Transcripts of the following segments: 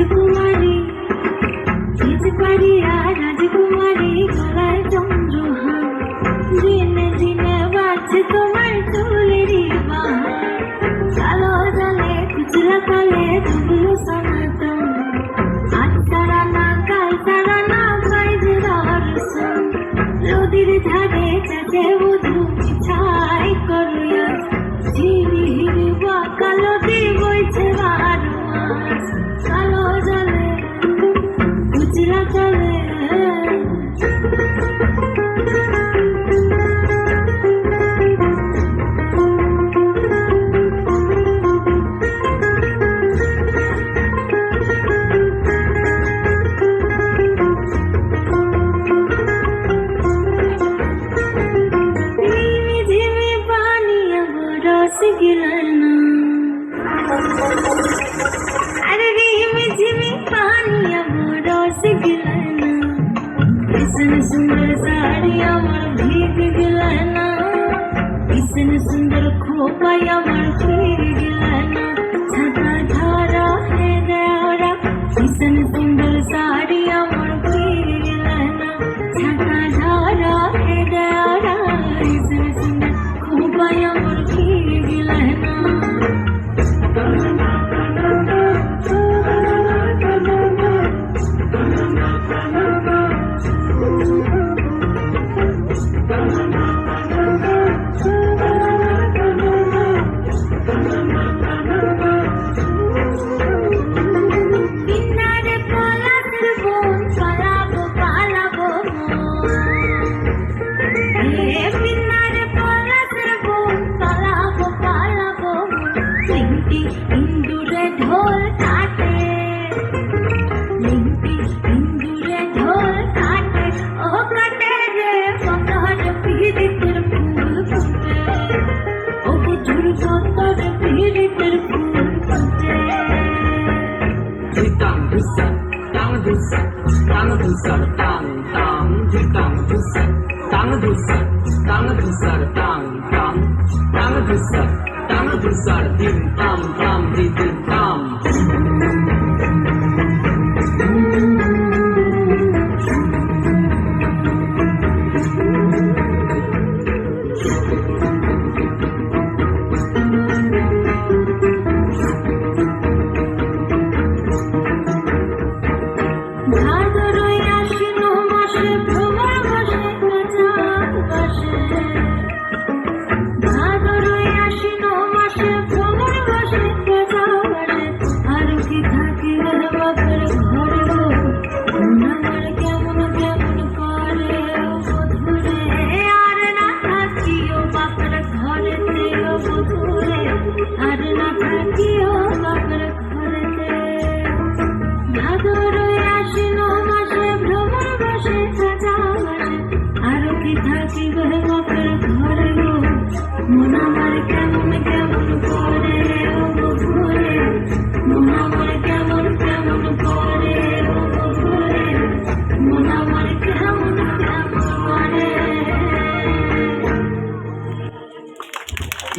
রাজকুমারী চিৎকারিয়া রাজকুমারী গলায় চন্দ্রহার দিনে দিনে বাজছে তোমার চুলেরই বাহার কালো জলে খুচরা কালে ধুলো সনাতন আজ তারা না কাল তারা না বাইজে দর্শন নদীর ধারে চাঁদে বধূ ছাই করিয়া ঝিরি হিরি বা কালো দিয়ে বইছে 12 মাস কালো জলে খুচরা কালে गिलना अरे रिमी झिमी पानी अब रोस गिलना किसन सुंदर साड़ी अमर भीग गिलना किसन सुंदर खोपा अमर भीग गिलना छता धारा है देवरा किसन सुंदर साड़ी अमर भीग गिलना छता धारा है देवरा किसन सुंदर खोपा अमर भीग गिलना इंदुरे ढोल काटे इंदुरे ढोल काटे ओ काटे रे पकड़ पीरी तेर फूल फूटे ओ बुझुर पकड़ पीरी तेर फूल फूटे tang dusa tang dusa tang dusa tang tang tang dusa tang dusa tang dusa tang tang tang dusa tang dusa dim tam tam dim tam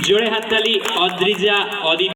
জোরে হাততালি অদ্রিজা অদিতি।